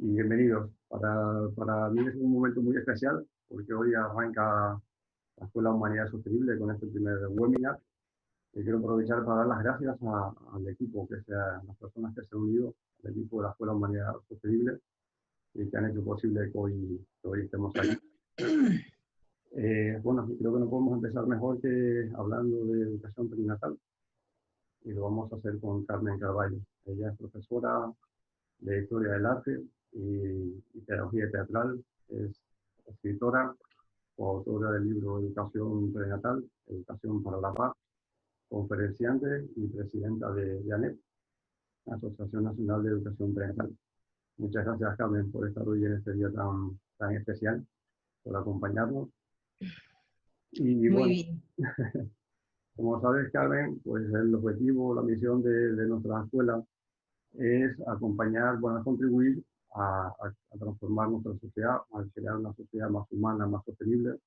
y bienvenidos. Para mí es un momento muy especial porque hoy arranca la Escuela de Humanidad Sostenible con este primer webinar. Y quiero aprovechar para dar las gracias al equipo, las personas que se han unido al equipo de la Escuela de Humanidad Sostenible y que han hecho posible que hoy estemos aquí. Bueno, creo que no podemos empezar mejor que hablando de educación perinatal y lo vamos a hacer con Carmen Carvalho. Ella es profesora de Historia del Arte y Pedagogía Teatral, es escritora, coautora del libro Educación Prenatal, Educación para la Paz, conferenciante y presidenta de ANEP, Asociación Nacional de Educación Prenatal. Muchas gracias, Carmen, por estar hoy en este día tan especial, por acompañarnos. Y Muy bueno, bien. como sabes, Carmen, pues el objetivo, la misión de nuestra escuela es acompañar, bueno, contribuir a transformar nuestra sociedad, a crear una sociedad más humana, más sostenible,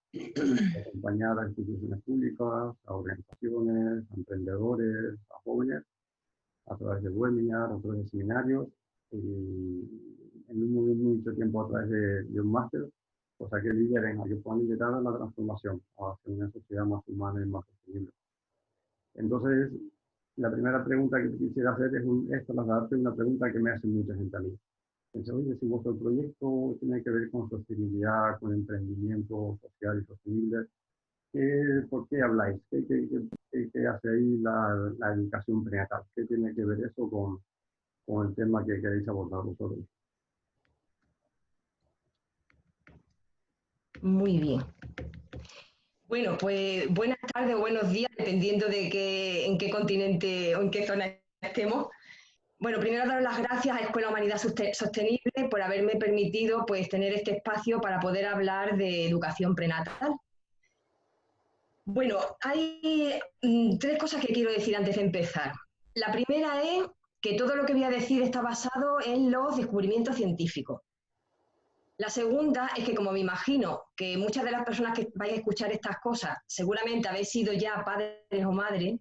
acompañar a instituciones públicas, a organizaciones, a emprendedores, a jóvenes, a través de webinars, a través de seminarios, y en mucho tiempo a través de un máster, o sea que lideren, a que puedan liderar la transformación hacia una sociedad más humana y más sostenible. Entonces, la primera pregunta que te quisiera hacer es trasladarte una pregunta que me hace mucha gente a mí. Dice, oye, si vuestro proyecto tiene que ver con sostenibilidad, con emprendimiento social y sostenible, ¿por qué habláis? ¿Qué hace ahí la educación prenatal? ¿Qué tiene que ver eso con el tema que queréis abordar vosotros? Muy bien. Bueno, pues buenas tardes o buenos días, dependiendo de en qué continente o en qué zona estemos. Bueno, primero daros las gracias a Escuela Humanidad Sostenible por haberme permitido pues, tener este espacio para poder hablar de educación prenatal. Bueno, hay tres cosas que quiero decir antes de empezar. La primera es que todo lo que voy a decir está basado en los descubrimientos científicos. La segunda es que, como me imagino que muchas de las personas que vais a escuchar estas cosas seguramente habéis sido ya padres o madres,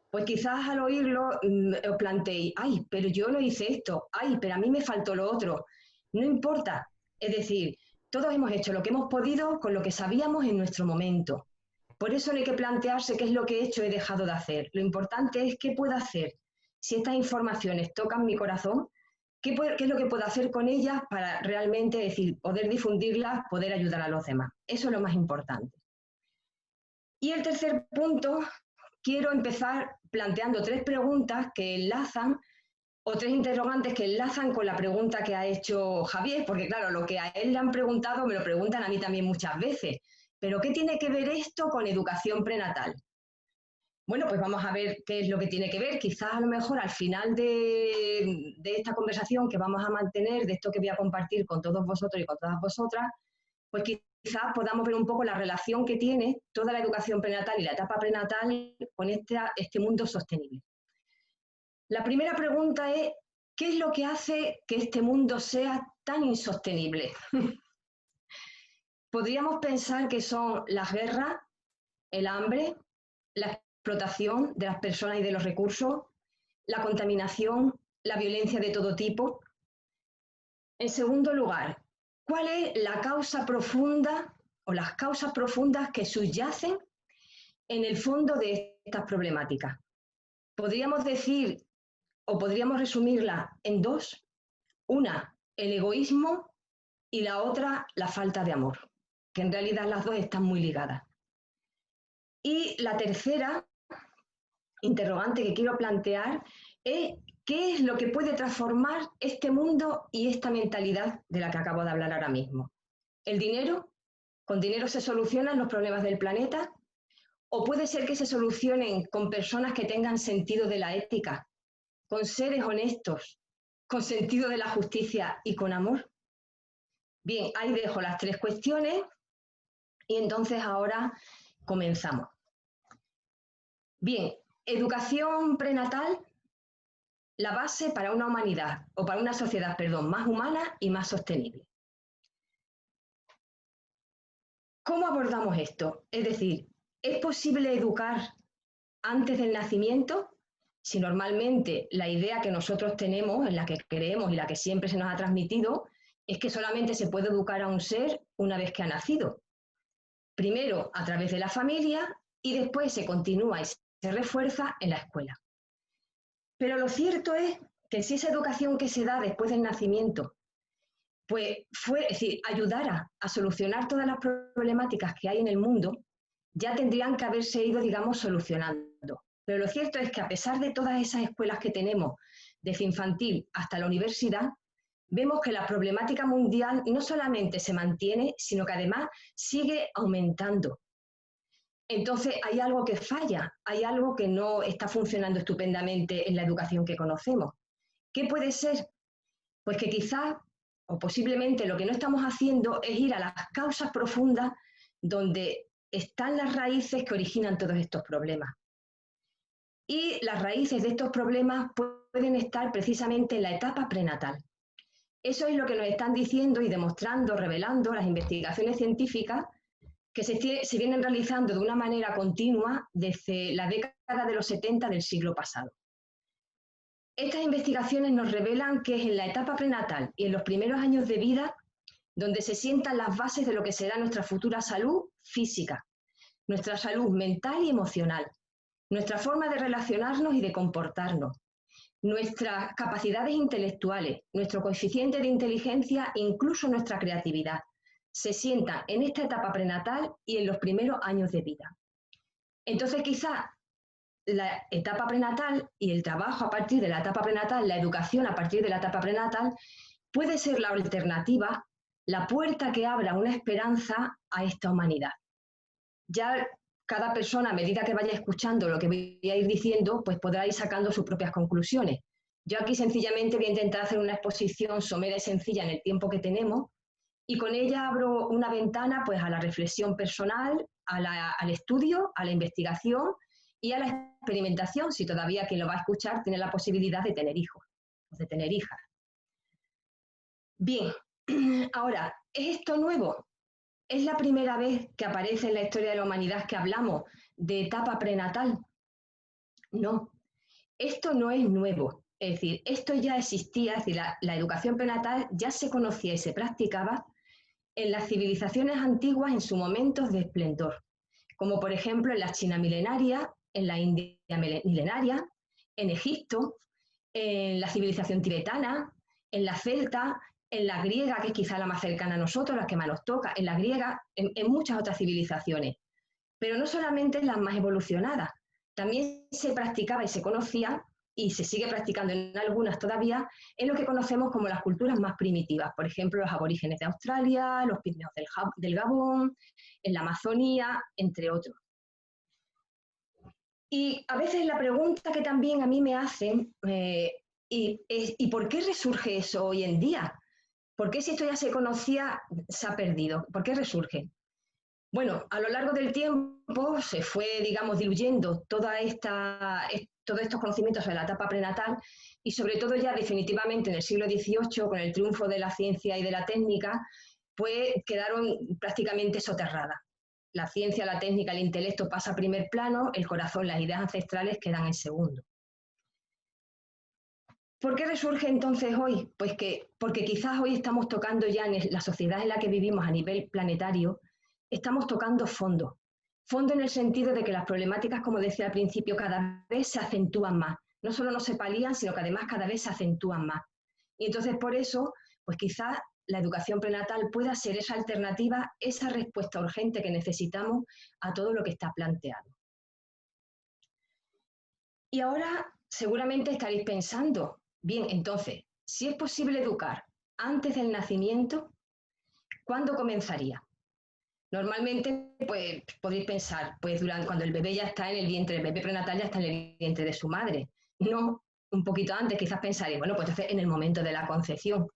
pues quizás al oírlo os planteéis, ay, pero yo no hice esto, ay, pero a mí me faltó lo otro. No importa. Es decir, todos hemos hecho lo que hemos podido con lo que sabíamos en nuestro momento. Por eso no hay que plantearse qué es lo que he hecho o he dejado de hacer. Lo importante es qué puedo hacer. Si estas informaciones tocan mi corazón, ¿qué es lo que puedo hacer con ellas para realmente decir, poder difundirlas, poder ayudar a los demás? Eso es lo más importante. Y el tercer punto, quiero empezar planteando tres preguntas que enlazan, o tres interrogantes que enlazan con la pregunta que ha hecho Javier, porque claro, lo que a él le han preguntado me lo preguntan a mí también muchas veces. ¿Pero qué tiene que ver esto con educación prenatal? Bueno, pues vamos a ver qué es lo que tiene que ver. Quizás a lo mejor al final de esta conversación que vamos a mantener, de esto que voy a compartir con todos vosotros y con todas vosotras, pues quizás podamos ver un poco la relación que tiene toda la educación prenatal y la etapa prenatal con este mundo sostenible. La primera pregunta es, ¿qué es lo que hace que este mundo sea tan insostenible? Podríamos pensar que son las guerras, el hambre, la explotación de las personas y de los recursos, la contaminación, la violencia de todo tipo. En segundo lugar, ¿cuál es la causa profunda o las causas profundas que subyacen en el fondo de estas problemáticas? Podríamos decir o podríamos resumirla en dos. Una, el egoísmo y la otra, la falta de amor, que en realidad las dos están muy ligadas. Y la tercera interrogante que quiero plantear es qué es lo que puede transformar este mundo y esta mentalidad de la que acabo de hablar ahora mismo. ¿El dinero? ¿Con dinero se solucionan los problemas del planeta? ¿O puede ser que se solucionen con personas que tengan sentido de la ética, con seres honestos, con sentido de la justicia y con amor? Bien, ahí dejo las tres cuestiones y entonces ahora comenzamos. Bien, educación prenatal, la base para una humanidad, o para una sociedad, perdón, más humana y más sostenible. ¿Cómo abordamos esto? Es decir, ¿es posible educar antes del nacimiento? Si normalmente la idea que nosotros tenemos, en la que creemos y la que siempre se nos ha transmitido, es que solamente se puede educar a un ser una vez que ha nacido. Primero a través de la familia y después se continúa y se refuerza en la escuela. Pero lo cierto es que si esa educación que se da después del nacimiento pues es decir, ayudara a solucionar todas las problemáticas que hay en el mundo, ya tendrían que haberse ido, digamos, solucionando. Pero lo cierto es que a pesar de todas esas escuelas que tenemos, desde infantil hasta la universidad, vemos que la problemática mundial no solamente se mantiene, sino que además sigue aumentando. Entonces hay algo que falla, hay algo que no está funcionando estupendamente en la educación que conocemos. ¿Qué puede ser? Pues que quizás o posiblemente lo que no estamos haciendo es ir a las causas profundas donde están las raíces que originan todos estos problemas. Y las raíces de estos problemas pueden estar precisamente en la etapa prenatal. Eso es lo que nos están diciendo y demostrando, revelando las investigaciones científicas que se vienen realizando de una manera continua desde la década de los 70 del siglo pasado. Estas investigaciones nos revelan que es en la etapa prenatal y en los primeros años de vida donde se sientan las bases de lo que será nuestra futura salud física, nuestra salud mental y emocional, nuestra forma de relacionarnos y de comportarnos, nuestras capacidades intelectuales, nuestro coeficiente de inteligencia e incluso nuestra creatividad. Se sientan en esta etapa prenatal y en los primeros años de vida. Entonces, quizá la etapa prenatal y el trabajo a partir de la etapa prenatal, la educación a partir de la etapa prenatal, puede ser la alternativa, la puerta que abra una esperanza a esta humanidad. Ya cada persona, a medida que vaya escuchando lo que voy a ir diciendo, pues podrá ir sacando sus propias conclusiones. Yo aquí sencillamente voy a intentar hacer una exposición somera y sencilla en el tiempo que tenemos, y con ella abro una ventana pues, a la reflexión personal, al estudio, a la investigación y a la experimentación, si todavía quien lo va a escuchar tiene la posibilidad de tener hijos o de tener hijas. Bien, ahora, ¿es esto nuevo? ¿Es la primera vez que aparece en la historia de la humanidad que hablamos de etapa prenatal? No, esto no es nuevo. Es decir, esto ya existía, es decir, la educación prenatal ya se conocía y se practicaba en las civilizaciones antiguas en sus momentos de esplendor, como por ejemplo en la China milenaria, en la India milenaria, en Egipto, en la civilización tibetana, en la celta, en la griega, que es quizá la más cercana a nosotros, la que más nos toca, en la griega, en muchas otras civilizaciones. Pero no solamente en las más evolucionadas, también se practicaba y se conocía, y se sigue practicando en algunas todavía, en lo que conocemos como las culturas más primitivas, por ejemplo, los aborígenes de Australia, los pigmeos del Gabón, en la Amazonía, entre otros. Y a veces la pregunta que también a mí me hacen, ¿y por qué resurge eso hoy en día? ¿Por qué si esto ya se conocía, se ha perdido? ¿Por qué resurge? Bueno, a lo largo del tiempo se fue, digamos, diluyendo todos estos conocimientos sobre la etapa prenatal y sobre todo ya definitivamente en el siglo XVIII, con el triunfo de la ciencia y de la técnica, pues quedaron prácticamente soterradas. La ciencia, la técnica, el intelecto pasa a primer plano, el corazón, las ideas ancestrales quedan en segundo. ¿Por qué resurge entonces hoy? Pues porque quizás hoy estamos tocando ya en la sociedad en la que vivimos a nivel planetario, estamos tocando fondo. Fondo en el sentido de que las problemáticas, como decía al principio, cada vez se acentúan más. No solo no se palían, sino que además cada vez se acentúan más. Y entonces por eso, pues quizás la educación prenatal pueda ser esa alternativa, esa respuesta urgente que necesitamos a todo lo que está planteado. Y ahora seguramente estaréis pensando, bien, entonces, si es posible educar antes del nacimiento, ¿cuándo comenzaría? Normalmente, pues, podéis pensar, pues cuando el bebé ya está en el vientre, el bebé prenatal ya está en el vientre de su madre. No, un poquito antes, quizás pensaréis, bueno, pues entonces en el momento de la concepción.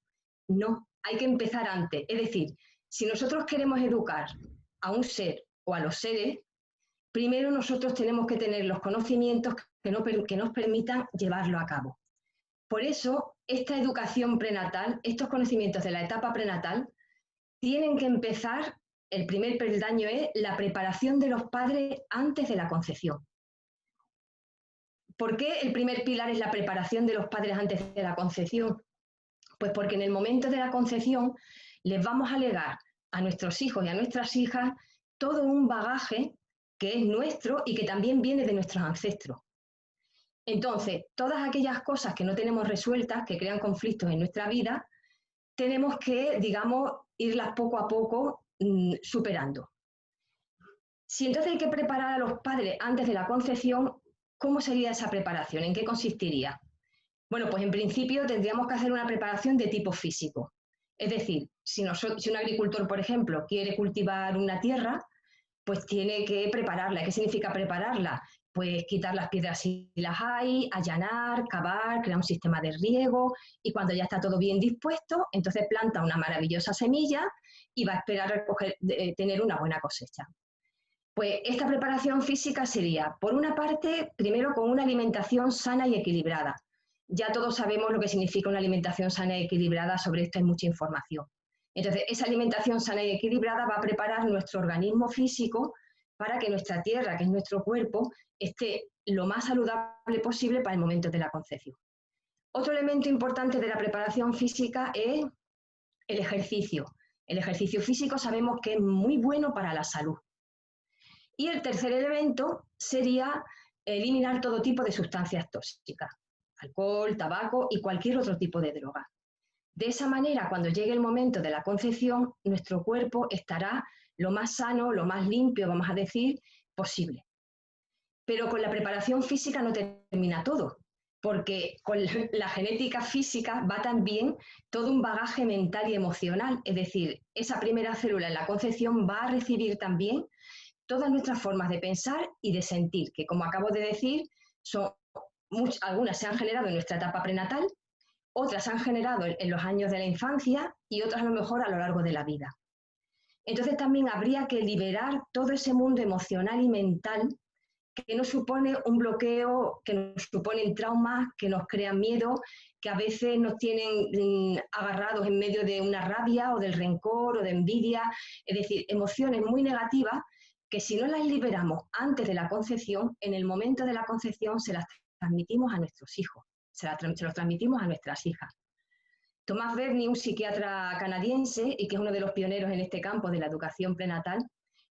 No, hay que empezar antes. Es decir, si nosotros queremos educar a un ser o a los seres, primero nosotros tenemos que tener los conocimientos que nos permitan llevarlo a cabo. Por eso, esta educación prenatal, estos conocimientos de la etapa prenatal, tienen que empezar, el primer peldaño es la preparación de los padres antes de la concepción. ¿Por qué el primer pilar es la preparación de los padres antes de la concepción? Pues porque en el momento de la concepción les vamos a legar a nuestros hijos y a nuestras hijas todo un bagaje que es nuestro y que también viene de nuestros ancestros. Entonces, todas aquellas cosas que no tenemos resueltas, que crean conflictos en nuestra vida, tenemos que, digamos, irlas poco a poco superando. Si entonces hay que preparar a los padres antes de la concepción, ¿cómo sería esa preparación? ¿En qué consistiría? Bueno, pues en principio tendríamos que hacer una preparación de tipo físico. Es decir, si un agricultor, por ejemplo, quiere cultivar una tierra, pues tiene que prepararla. ¿Qué significa prepararla? Pues quitar las piedras si las hay, allanar, cavar, crear un sistema de riego y cuando ya está todo bien dispuesto, entonces planta una maravillosa semilla y va a esperar tener una buena cosecha. Pues esta preparación física sería, por una parte, primero con una alimentación sana y equilibrada. Ya todos sabemos lo que significa una alimentación sana y equilibrada, sobre esto hay mucha información. Entonces, esa alimentación sana y equilibrada va a preparar nuestro organismo físico para que nuestra tierra, que es nuestro cuerpo, esté lo más saludable posible para el momento de la concepción. Otro elemento importante de la preparación física es el ejercicio. El ejercicio físico sabemos que es muy bueno para la salud. Y el tercer elemento sería eliminar todo tipo de sustancias tóxicas, alcohol, tabaco y cualquier otro tipo de droga. De esa manera, cuando llegue el momento de la concepción, nuestro cuerpo estará lo más sano, lo más limpio, vamos a decir, posible. Pero con la preparación física no termina todo, porque con la genética física va también todo un bagaje mental y emocional, es decir, esa primera célula en la concepción va a recibir también todas nuestras formas de pensar y de sentir, que como acabo de decir, algunas se han generado en nuestra etapa prenatal, otras se han generado en los años de la infancia y otras a lo mejor a lo largo de la vida. Entonces también habría que liberar todo ese mundo emocional y mental que nos supone un bloqueo, que nos suponen traumas, que nos crean miedo, que a veces nos tienen agarrados en medio de una rabia o del rencor o de envidia, es decir, emociones muy negativas que si no las liberamos antes de la concepción, en el momento de la concepción se las transmitimos a nuestros hijos, se los transmitimos a nuestras hijas. Thomas Bernie, un psiquiatra canadiense y que es uno de los pioneros en este campo de la educación prenatal,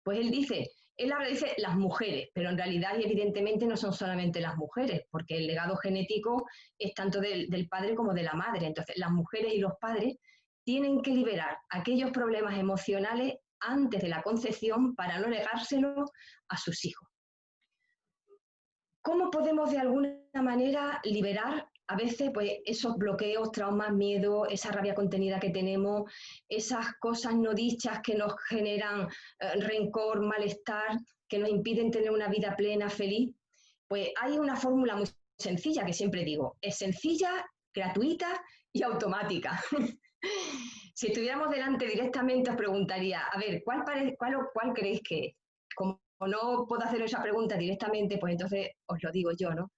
pues él ahora dice las mujeres, pero en realidad y evidentemente no son solamente las mujeres, porque el legado genético es tanto del padre como de la madre. Entonces, las mujeres y los padres tienen que liberar aquellos problemas emocionales antes de la concepción para no legárselo a sus hijos. ¿Cómo podemos de alguna manera liberar a veces pues, esos bloqueos, traumas, miedo, esa rabia contenida que tenemos, esas cosas no dichas que nos generan rencor, malestar, que nos impiden tener una vida plena, feliz? Pues hay una fórmula muy sencilla que siempre digo, es sencilla, gratuita y automática. Si estuviéramos delante directamente os preguntaría, a ver, ¿cuál creéis que es? Como no puedo hacer esa pregunta directamente, pues entonces os lo digo yo, ¿no?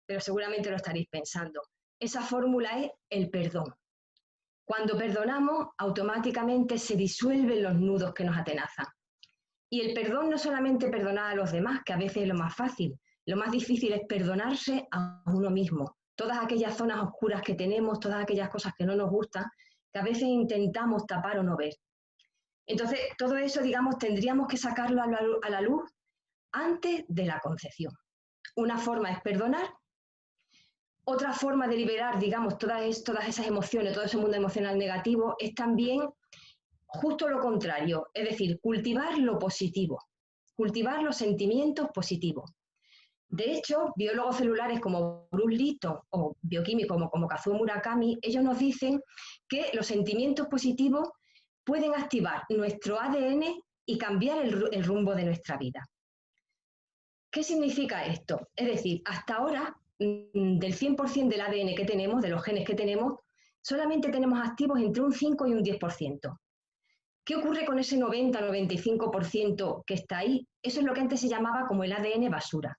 Pero seguramente lo estaréis pensando. Esa fórmula es el perdón. Cuando perdonamos, automáticamente se disuelven los nudos que nos atenazan. Y el perdón no solamente perdonar a los demás, que a veces es lo más fácil, lo más difícil es perdonarse a uno mismo. Todas aquellas zonas oscuras que tenemos, todas aquellas cosas que no nos gustan, que a veces intentamos tapar o no ver. Entonces, todo eso, digamos, tendríamos que sacarlo a la luz antes de la concepción. Una forma es perdonar, otra forma de liberar, digamos, todas esas emociones, todo ese mundo emocional negativo, es también justo lo contrario, es decir, cultivar lo positivo, cultivar los sentimientos positivos. De hecho, biólogos celulares como Bruce Lipton o bioquímicos como Kazuo Murakami, ellos nos dicen que los sentimientos positivos pueden activar nuestro ADN y cambiar el rumbo de nuestra vida. ¿Qué significa esto? Es decir, hasta ahora, del 100% del ADN que tenemos, de los genes que tenemos, solamente tenemos activos entre un 5 y un 10%. ¿Qué ocurre con ese 90-95% que está ahí? Eso es lo que antes se llamaba como el ADN basura.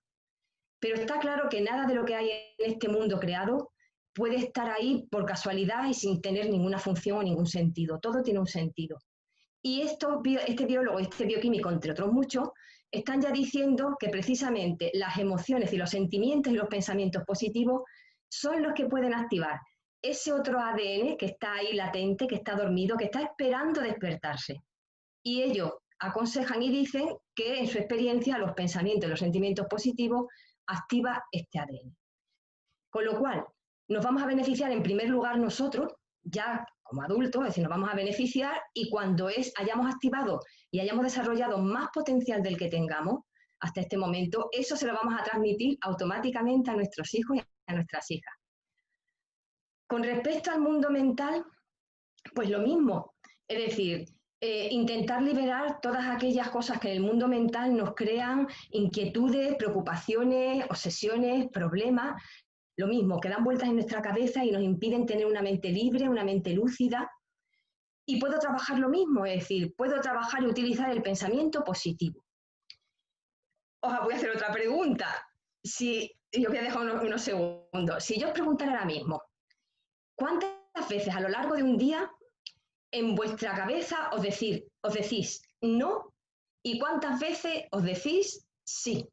Pero está claro que nada de lo que hay en este mundo creado puede estar ahí por casualidad y sin tener ninguna función o ningún sentido. Todo tiene un sentido. Y este biólogo, este bioquímico, entre otros muchos, están ya diciendo que precisamente las emociones y los sentimientos y los pensamientos positivos son los que pueden activar ese otro ADN que está ahí latente, que está dormido, que está esperando despertarse. Y ellos aconsejan y dicen que en su experiencia los pensamientos y los sentimientos positivos activa este ADN. Con lo cual, nos vamos a beneficiar en primer lugar nosotros, ya como adultos, es decir, nos vamos a beneficiar y cuando hayamos activado y hayamos desarrollado más potencial del que tengamos hasta este momento, eso se lo vamos a transmitir automáticamente a nuestros hijos y a nuestras hijas. Con respecto al mundo mental, pues lo mismo, es decir, intentar liberar todas aquellas cosas que en el mundo mental nos crean inquietudes, preocupaciones, obsesiones, problemas, lo mismo, que dan vueltas en nuestra cabeza y nos impiden tener una mente libre, una mente lúcida. Y puedo trabajar lo mismo, es decir, puedo trabajar y utilizar el pensamiento positivo. Os voy a hacer otra pregunta. Yo voy a dejar unos segundos. Si yo os preguntara ahora mismo, ¿cuántas veces a lo largo de un día en vuestra cabeza os decís no y cuántas veces os decís sí?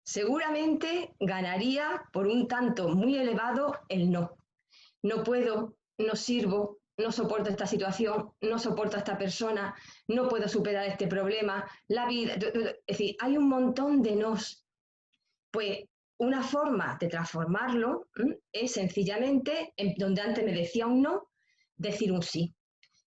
Seguramente ganaría por un tanto muy elevado el no. No puedo, no sirvo, no soporto esta situación, no soporto a esta persona, no puedo superar este problema, la vida. Es decir, hay un montón de nos. Pues una forma de transformarlo es sencillamente, donde antes me decía un no, decir un sí.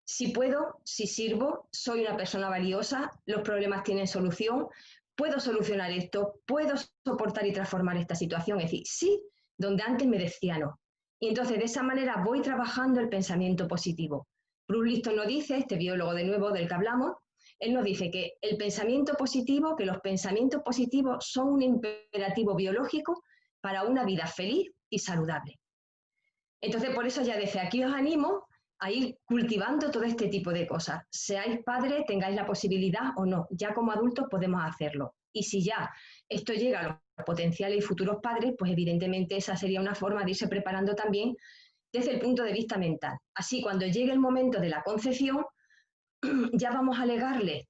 Si puedo, si sirvo, soy una persona valiosa, los problemas tienen solución, puedo solucionar esto, puedo soportar y transformar esta situación. Es decir, sí, donde antes me decía no. Y entonces de esa manera voy trabajando el pensamiento positivo. Bruce Lipton nos dice, este biólogo de nuevo del que hablamos, él nos dice que el pensamiento positivo, que los pensamientos positivos son un imperativo biológico para una vida feliz y saludable. Entonces, por eso ya desde aquí os animo a ir cultivando todo este tipo de cosas. Seáis padres, tengáis la posibilidad o no, ya como adultos podemos hacerlo. Y si ya esto llega a los potenciales y futuros padres, pues evidentemente esa sería una forma de irse preparando también desde el punto de vista mental. Así, cuando llegue el momento de la concepción, ya vamos a legarle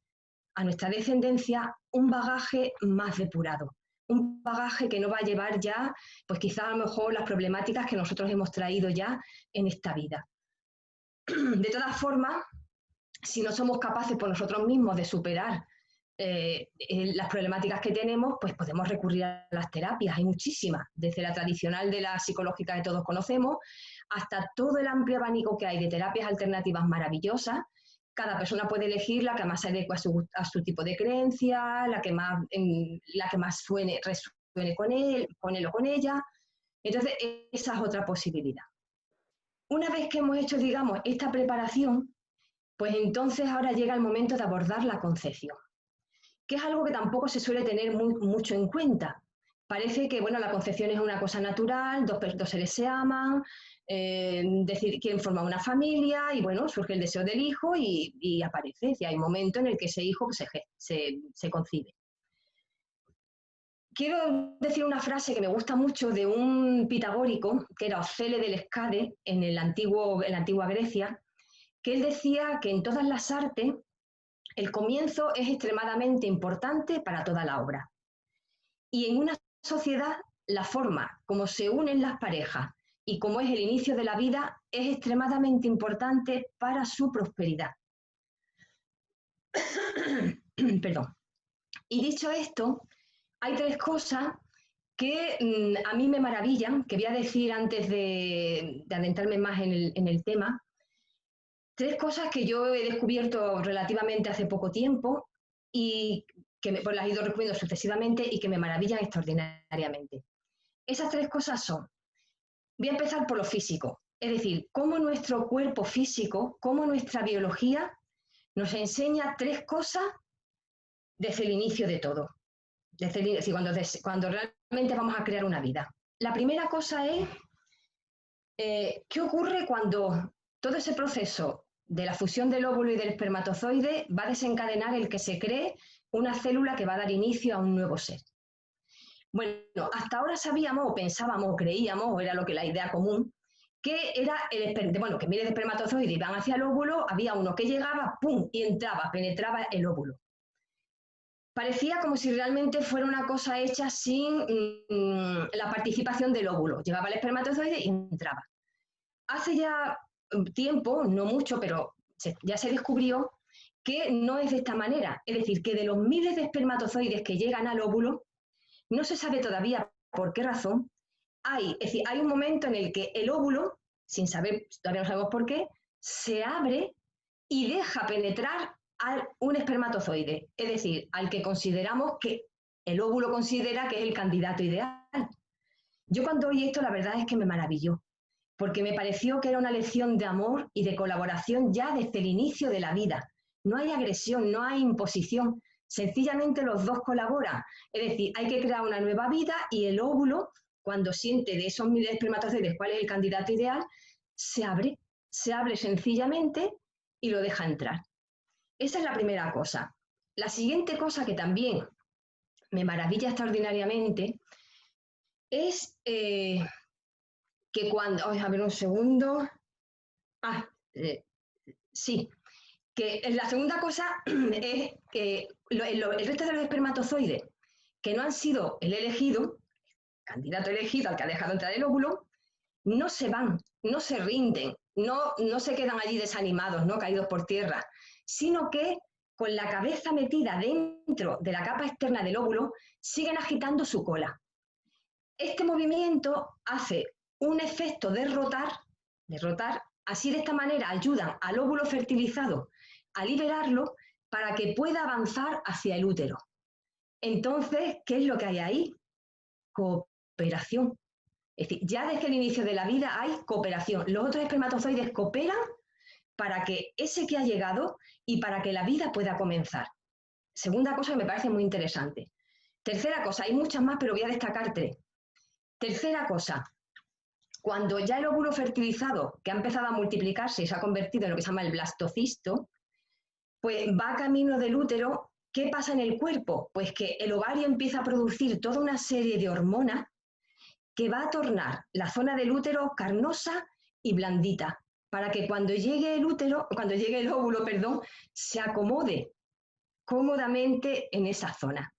a nuestra descendencia un bagaje más depurado, un bagaje que no va a llevar ya, pues quizás a lo mejor las problemáticas que nosotros hemos traído ya en esta vida. De todas formas, si no somos capaces por nosotros mismos de superar las problemáticas que tenemos, pues podemos recurrir a las terapias, hay muchísimas, desde la tradicional de la psicológica que todos conocemos, hasta todo el amplio abanico que hay de terapias alternativas maravillosas. Cada persona puede elegir la que más se adecua a su tipo de creencia, la que más resuene con él o con ella. Entonces, esa es otra posibilidad. Una vez que hemos hecho, digamos, esta preparación, pues entonces ahora llega el momento de abordar la concepción, que es algo que tampoco se suele tener mucho en cuenta. Parece que, bueno, la concepción es una cosa natural, dos seres se aman, quieren formar una familia y, bueno, surge el deseo del hijo y aparece. Y hay un momento en el que ese hijo se concibe. Quiero decir una frase que me gusta mucho de un pitagórico, que era Ocele del Escade, en la antigua Grecia, que él decía que en todas las artes el comienzo es extremadamente importante para toda la obra. Y en una sociedad, la forma como se unen las parejas y como es el inicio de la vida es extremadamente importante para su prosperidad. Perdón. Y dicho esto, hay tres cosas que a mí me maravillan, que voy a decir antes de adentrarme más en el tema. Tres cosas que yo he descubierto relativamente hace poco tiempo y que pues las he ido descubriendo sucesivamente y que me maravillan extraordinariamente. Esas tres cosas son, voy a empezar por lo físico, es decir, cómo nuestro cuerpo físico, cómo nuestra biología nos enseña tres cosas desde el inicio de todo, cuando realmente vamos a crear una vida. La primera cosa es, ¿qué ocurre cuando todo ese proceso de la fusión del óvulo y del espermatozoide va a desencadenar el que se cree una célula que va a dar inicio a un nuevo ser? Bueno, hasta ahora sabíamos o pensábamos o creíamos, o era lo que la idea común, que era que miles de espermatozoides iban hacia el óvulo, había uno que llegaba, ¡pum!, y penetraba el óvulo. parecía como si realmente fuera una cosa hecha sin la participación del óvulo. Llegaba el espermatozoide y entraba. Hace ya tiempo, no mucho, pero ya se descubrió que no es de esta manera. Es decir, que de los miles de espermatozoides que llegan al óvulo, no se sabe todavía por qué razón, es decir, hay un momento en el que el óvulo, sin saber, todavía no sabemos por qué, se abre y deja penetrar a un espermatozoide, es decir, al que consideramos que el óvulo considera que es el candidato ideal. Yo cuando oí esto, la verdad es que me maravilló, porque me pareció que era una lección de amor y de colaboración ya desde el inicio de la vida. No hay agresión, no hay imposición, sencillamente los dos colaboran. Es decir, hay que crear una nueva vida y el óvulo, cuando siente de esos miles de espermatozoides cuál es el candidato ideal, se abre sencillamente y lo deja entrar. Esa es la primera cosa. La siguiente cosa que también me maravilla extraordinariamente es que cuando... a ver un segundo. Sí. Que la segunda cosa es que el resto de los espermatozoides que no han sido el elegido, el candidato elegido al que ha dejado entrar el óvulo, no se van, no se rinden, no se quedan allí desanimados, ¿no? Caídos por tierra, sino que con la cabeza metida dentro de la capa externa del óvulo, siguen agitando su cola. Este movimiento hace un efecto de rotar, así de esta manera ayudan al óvulo fertilizado a liberarlo para que pueda avanzar hacia el útero. Entonces, ¿qué es lo que hay ahí? Cooperación. Es decir, ya desde el inicio de la vida hay cooperación. Los otros espermatozoides cooperan para que ese que ha llegado y para que la vida pueda comenzar. Segunda cosa que me parece muy interesante. Tercera cosa, hay muchas más, pero voy a destacar 3. Tercera cosa, cuando ya el óvulo fertilizado, que ha empezado a multiplicarse y se ha convertido en lo que se llama el blastocisto, pues va camino del útero, ¿qué pasa en el cuerpo? Pues que el ovario empieza a producir toda una serie de hormonas que va a tornar la zona del útero carnosa y blandita, para que cuando llegue el óvulo, se acomode cómodamente en esa zona.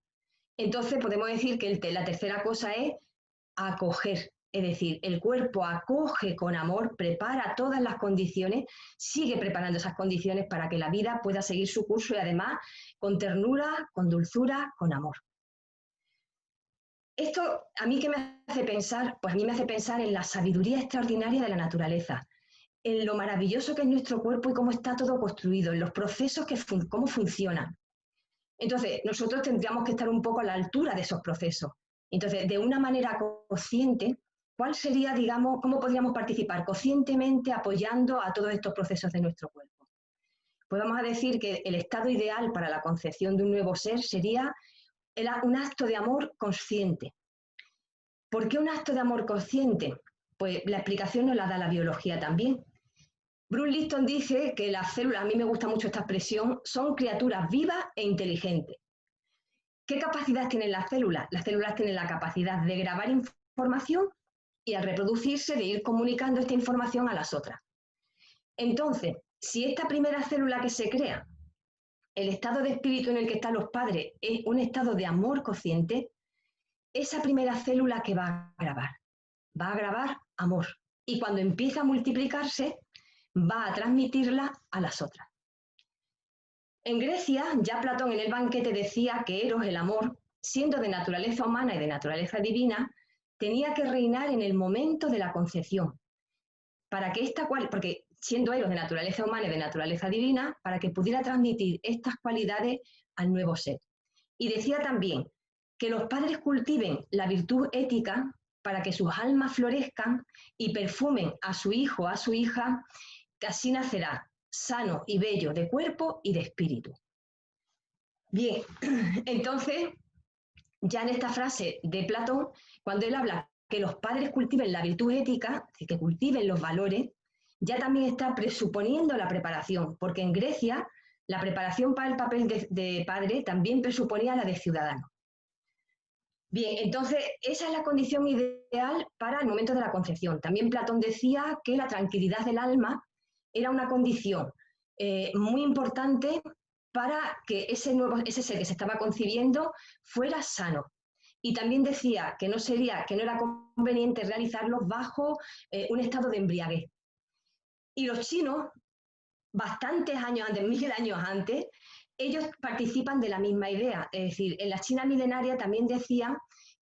Entonces podemos decir que la tercera cosa es acoger, es decir, el cuerpo acoge con amor, prepara todas las condiciones, sigue preparando esas condiciones para que la vida pueda seguir su curso y además con ternura, con dulzura, con amor. Esto a mí, ¿qué me hace pensar? Pues a mí me hace pensar en la sabiduría extraordinaria de la naturaleza, en lo maravilloso que es nuestro cuerpo y cómo está todo construido, en los procesos, cómo funcionan. Entonces, nosotros tendríamos que estar un poco a la altura de esos procesos. Entonces, de una manera consciente, ¿cuál sería, digamos, cómo podríamos participar conscientemente apoyando a todos estos procesos de nuestro cuerpo? Pues vamos a decir que el estado ideal para la concepción de un nuevo ser sería un acto de amor consciente. ¿Por qué un acto de amor consciente? Pues la explicación nos la da la biología también. Bruce Lipton dice que las células, a mí me gusta mucho esta expresión, son criaturas vivas e inteligentes. ¿Qué capacidad tienen las células? Las células tienen la capacidad de grabar información y al reproducirse de ir comunicando esta información a las otras. Entonces, si esta primera célula que se crea, el estado de espíritu en el que están los padres es un estado de amor consciente, esa primera célula que va a grabar amor. Y cuando empieza a multiplicarse, va a transmitirla a las otras. En Grecia, ya Platón en el banquete decía que Eros, el amor, siendo de naturaleza humana y de naturaleza divina, tenía que reinar en el momento de la concepción, para que porque siendo Eros de naturaleza humana y de naturaleza divina, para que pudiera transmitir estas cualidades al nuevo ser. Y decía también que los padres cultiven la virtud ética para que sus almas florezcan y perfumen a su hijo o a su hija, que así nacerá sano y bello de cuerpo y de espíritu. Bien, entonces, ya en esta frase de Platón, cuando él habla que los padres cultiven la virtud ética, es decir, que cultiven los valores, ya también está presuponiendo la preparación, porque en Grecia la preparación para el papel de padre también presuponía la de ciudadano. Bien, entonces esa es la condición ideal para el momento de la concepción. También Platón decía que la tranquilidad del alma era una condición muy importante para que ese ser que se estaba concibiendo fuera sano. Y también decía que no era conveniente realizarlos bajo un estado de embriaguez. Y los chinos, bastantes años antes, 1000 años antes, ellos participan de la misma idea. Es decir, en la China milenaria también decían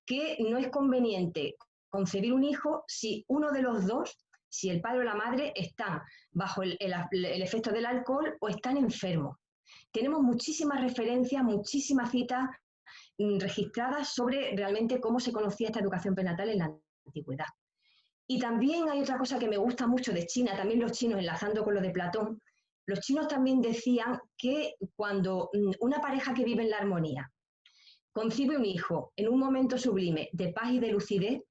que no es conveniente concebir un hijo si uno de los dos, si el padre o la madre están bajo el efecto del alcohol o están enfermos. Tenemos muchísimas referencias, muchísimas citas registradas sobre realmente cómo se conocía esta educación prenatal en la antigüedad. Y también hay otra cosa que me gusta mucho de China, también los chinos, enlazando con lo de Platón, los chinos también decían que cuando una pareja que vive en la armonía concibe un hijo en un momento sublime de paz y de lucidez,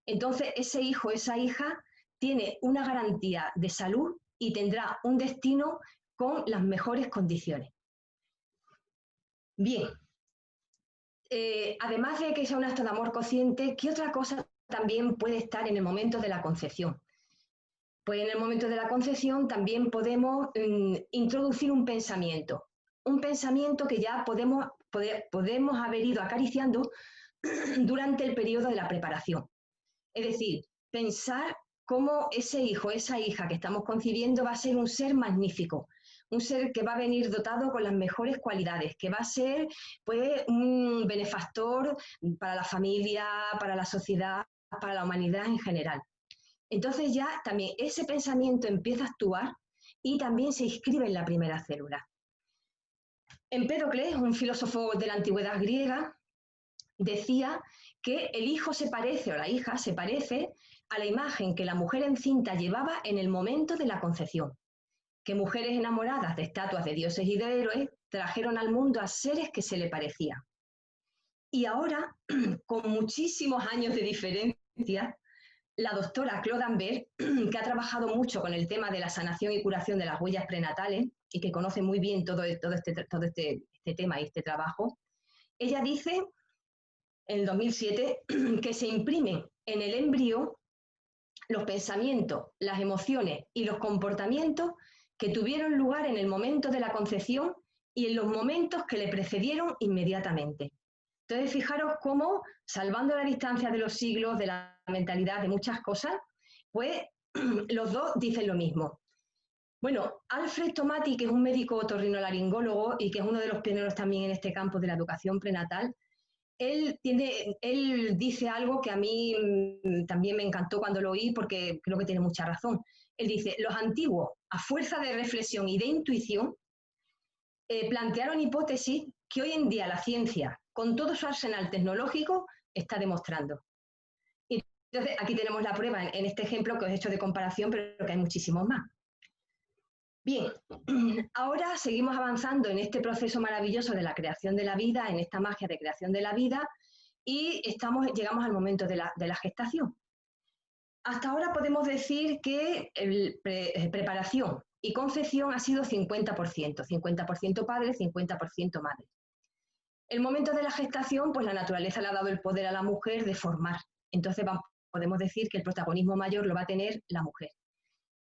entonces ese hijo, esa hija, tiene una garantía de salud y tendrá un destino con las mejores condiciones. Bien, además de que sea un acto de amor consciente, ¿qué otra cosa también puede estar en el momento de la concepción? Pues en el momento de la concepción también podemos introducir un pensamiento que ya podemos haber ido acariciando durante el periodo de la preparación. Es decir, pensar cómo ese hijo, esa hija que estamos concibiendo va a ser un ser magnífico, un ser que va a venir dotado con las mejores cualidades, que va a ser pues, un benefactor para la familia, para la sociedad, para la humanidad en general. Entonces ya también ese pensamiento empieza a actuar y también se inscribe en la primera célula. Empédocles, un filósofo de la antigüedad griega, decía que el hijo se parece, o la hija se parece, a la imagen que la mujer encinta llevaba en el momento de la concepción, que mujeres enamoradas de estatuas de dioses y de héroes trajeron al mundo a seres que se le parecían. Y ahora, con muchísimos años de diferencia, la doctora Claude Ambert, que ha trabajado mucho con el tema de la sanación y curación de las huellas prenatales y que conoce muy bien todo este tema y este trabajo, ella dice en el 2007 que se imprimen en el embrión los pensamientos, las emociones y los comportamientos que tuvieron lugar en el momento de la concepción y en los momentos que le precedieron inmediatamente. Entonces, fijaros cómo, salvando la distancia de los siglos, de la mentalidad, de muchas cosas, pues los dos dicen lo mismo. Bueno, Alfred Tomati, que es un médico otorrinolaringólogo y que es uno de los pioneros también en este campo de la educación prenatal, él dice algo que a mí también me encantó cuando lo oí porque creo que tiene mucha razón. Él dice, los antiguos, a fuerza de reflexión y de intuición, plantearon hipótesis que hoy en día la ciencia, con todo su arsenal tecnológico, está demostrando. Y entonces, aquí tenemos la prueba en este ejemplo que os he hecho de comparación, pero que hay muchísimos más. Bien, ahora seguimos avanzando en este proceso maravilloso de la creación de la vida, en esta magia de creación de la vida, y llegamos al momento de la gestación. Hasta ahora podemos decir que preparación y concepción ha sido 50%, 50% padre, 50% madre. El momento de la gestación, pues la naturaleza le ha dado el poder a la mujer de formar. Entonces podemos decir que el protagonismo mayor lo va a tener la mujer.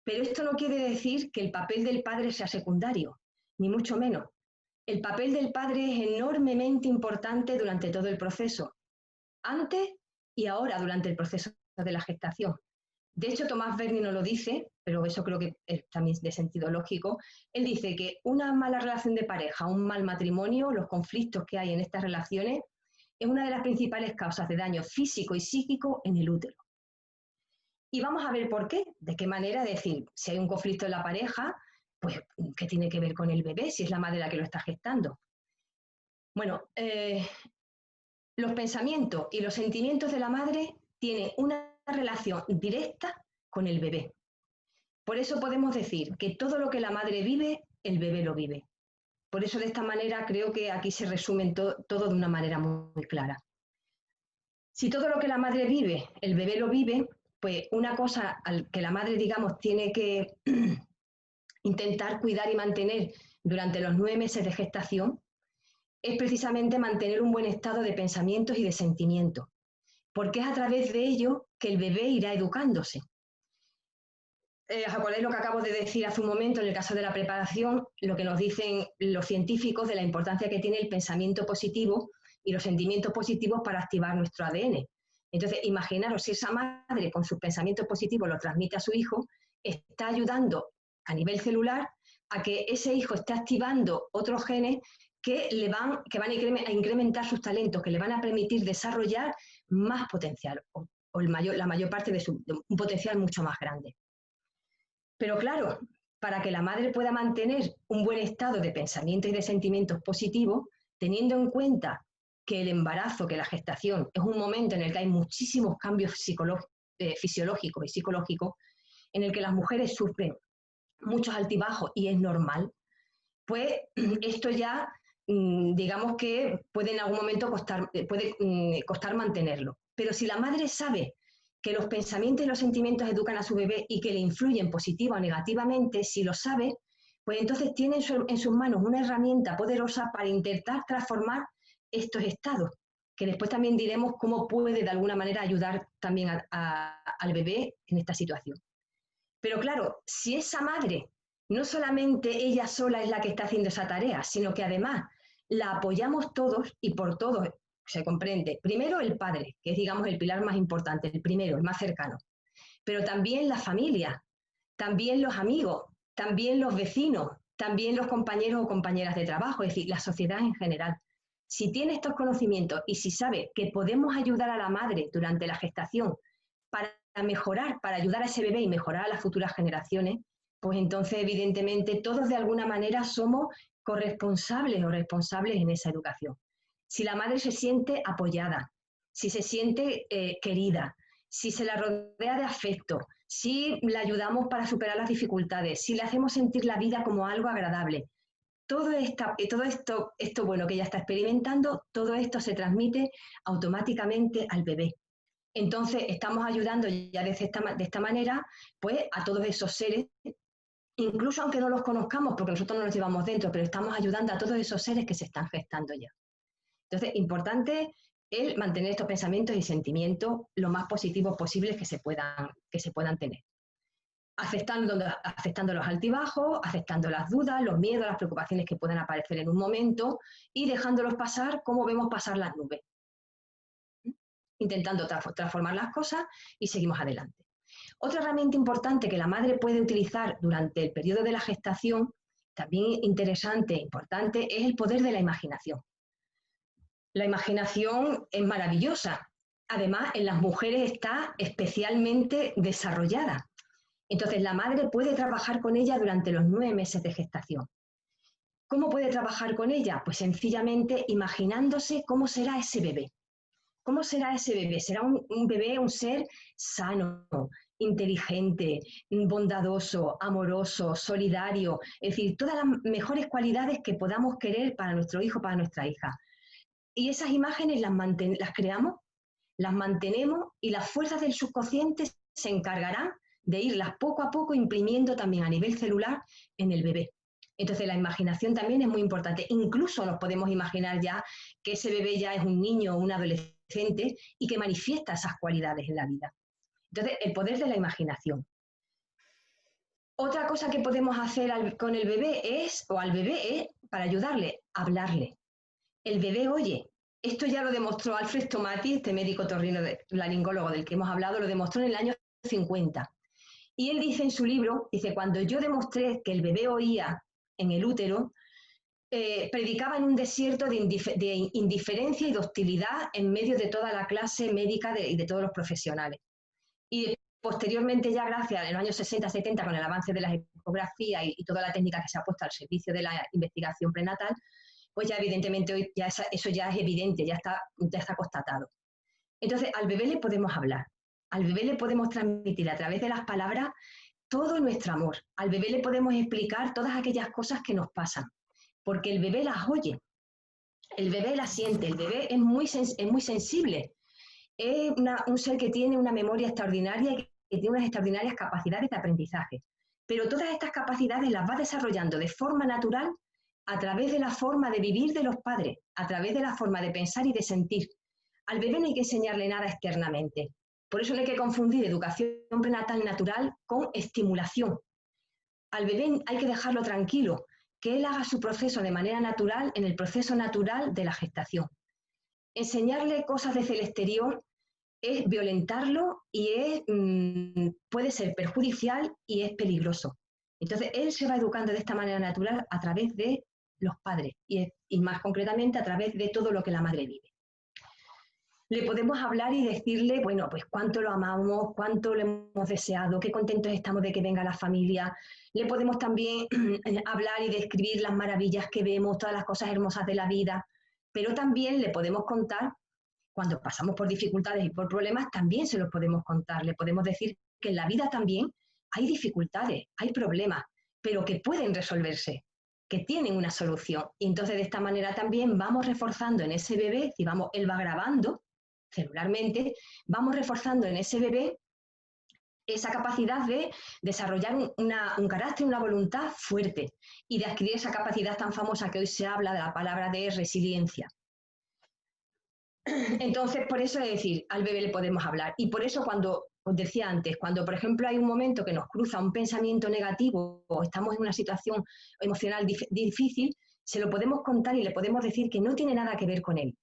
Pero esto no quiere decir que el papel del padre sea secundario, ni mucho menos. El papel del padre es enormemente importante durante todo el proceso, antes y ahora durante el proceso de la gestación. De hecho, Tomás Berni no lo dice, pero eso creo que es también de sentido lógico. Él dice que una mala relación de pareja, un mal matrimonio, los conflictos que hay en estas relaciones, es una de las principales causas de daño físico y psíquico en el útero. Y vamos a ver por qué, de qué manera decir, si hay un conflicto en la pareja, pues, ¿qué tiene que ver con el bebé si es la madre la que lo está gestando? Bueno, los pensamientos y los sentimientos de la madre tienen una relación directa con el bebé. Por eso podemos decir que todo lo que la madre vive, el bebé lo vive. Por eso de esta manera creo que aquí se resume todo de una manera muy clara. Si todo lo que la madre vive, el bebé lo vive, pues una cosa que la madre, digamos, tiene que intentar cuidar y mantener durante los 9 meses de gestación es precisamente mantener un buen estado de pensamientos y de sentimientos, porque es a través de ello que el bebé irá educándose. ¿os acordáis lo que acabo de decir hace un momento en el caso de la preparación? Lo que nos dicen los científicos de la importancia que tiene el pensamiento positivo y los sentimientos positivos para activar nuestro ADN. Entonces, imaginaros si esa madre con sus pensamientos positivos lo transmite a su hijo, está ayudando a nivel celular a que ese hijo esté activando otros genes que van a incrementar sus talentos, que le van a permitir desarrollar más potencial, o la mayor parte de un potencial mucho más grande. Pero claro, para que la madre pueda mantener un buen estado de pensamiento y de sentimientos positivos, teniendo en cuenta que el embarazo, que la gestación, es un momento en el que hay muchísimos cambios fisiológicos y psicológicos, en el que las mujeres sufren muchos altibajos y es normal, pues esto ya, digamos que puede en algún momento costar mantenerlo. Pero si la madre sabe que los pensamientos y los sentimientos educan a su bebé y que le influyen positiva o negativamente, si lo sabe, pues entonces tiene en sus manos una herramienta poderosa para intentar transformar estos estados, que después también diremos cómo puede de alguna manera ayudar también al bebé en esta situación. Pero claro, si esa madre, no solamente ella sola es la que está haciendo esa tarea, sino que además la apoyamos todos y por todos se comprende. Primero el padre, que es, digamos, el pilar más importante, el primero, el más cercano. Pero también la familia, también los amigos, también los vecinos, también los compañeros o compañeras de trabajo, es decir, la sociedad en general. Si tiene estos conocimientos y si sabe que podemos ayudar a la madre durante la gestación para mejorar, para ayudar a ese bebé y mejorar a las futuras generaciones, pues entonces evidentemente todos de alguna manera somos corresponsables o responsables en esa educación. Si la madre se siente apoyada, si se siente querida, si se la rodea de afecto, si la ayudamos para superar las dificultades, si le hacemos sentir la vida como algo agradable, todo esto bueno que ella está experimentando, todo esto se transmite automáticamente al bebé. Entonces estamos ayudando ya de esta manera pues a todos esos seres, incluso aunque no los conozcamos porque nosotros no los llevamos dentro, pero estamos ayudando a todos esos seres que se están gestando ya. Entonces, importante el mantener estos pensamientos y sentimientos lo más positivos posibles que se puedan tener. Aceptando los altibajos, aceptando las dudas, los miedos, las preocupaciones que puedan aparecer en un momento y dejándolos pasar como vemos pasar las nubes. Intentando transformar las cosas y seguimos adelante. Otra herramienta importante que la madre puede utilizar durante el periodo de la gestación, también interesante e importante, es el poder de la imaginación. La imaginación es maravillosa. Además, en las mujeres está especialmente desarrollada. Entonces, la madre puede trabajar con ella durante los 9 meses de gestación. ¿Cómo puede trabajar con ella? Pues sencillamente imaginándose cómo será ese bebé. ¿Cómo será ese bebé? ¿Será un bebé, un ser sano, inteligente, bondadoso, amoroso, solidario? Es decir, todas las mejores cualidades que podamos querer para nuestro hijo, para nuestra hija. Y esas imágenes las creamos, las mantenemos y las fuerzas del subconsciente se encargarán de irlas poco a poco imprimiendo también a nivel celular en el bebé. Entonces la imaginación también es muy importante. Incluso nos podemos imaginar ya que ese bebé ya es un niño o un adolescente y que manifiesta esas cualidades en la vida. Entonces, el poder de la imaginación. Otra cosa que podemos hacer con el bebé al bebé es, para ayudarle, hablarle. El bebé oye. Esto ya lo demostró Alfred Tomati, este médico laringólogo del que hemos hablado, lo demostró en el año 50. Y él dice en su libro, dice, cuando yo demostré que el bebé oía en el útero, predicaba en un desierto de indiferencia y de hostilidad en medio de toda la clase médica y de todos los profesionales. Y posteriormente ya gracias a los años 60-70 con el avance de la ecografía y toda la técnica que se ha puesto al servicio de la investigación prenatal, pues ya evidentemente hoy ya eso ya es evidente, ya está constatado. Entonces al bebé le podemos hablar, al bebé le podemos transmitir a través de las palabras todo nuestro amor, al bebé le podemos explicar todas aquellas cosas que nos pasan, porque el bebé las oye, el bebé las siente, el bebé es muy sensible, es un ser que tiene una memoria extraordinaria y que tiene unas extraordinarias capacidades de aprendizaje, pero todas estas capacidades las va desarrollando de forma natural a través de la forma de vivir de los padres, a través de la forma de pensar y de sentir. Al bebé no hay que enseñarle nada externamente. Por eso no hay que confundir educación prenatal natural con estimulación. Al bebé hay que dejarlo tranquilo, que él haga su proceso de manera natural en el proceso natural de la gestación. Enseñarle cosas desde el exterior es violentarlo y puede ser perjudicial y es peligroso. Entonces, él se va educando de esta manera natural a través de los padres y más concretamente a través de todo lo que la madre vive. Le podemos hablar y decirle, bueno, pues cuánto lo amamos, cuánto lo hemos deseado, qué contentos estamos de que venga la familia. Le podemos también hablar y describir las maravillas que vemos, todas las cosas hermosas de la vida, pero también le podemos contar, cuando pasamos por dificultades y por problemas, también se los podemos contar. Le podemos decir que en la vida también hay dificultades, hay problemas, pero que pueden resolverse, que tienen una solución. Y entonces de esta manera también vamos reforzando en ese bebé, si vamos, él va grabando celularmente, vamos reforzando en ese bebé esa capacidad de desarrollar un carácter, una voluntad fuerte y de adquirir esa capacidad tan famosa que hoy se habla de la palabra de resiliencia. Entonces, por eso es decir, al bebé le podemos hablar. Y por eso cuando, os decía antes, cuando por ejemplo hay un momento que nos cruza un pensamiento negativo o estamos en una situación emocional difícil, se lo podemos contar y le podemos decir que no tiene nada que ver con él,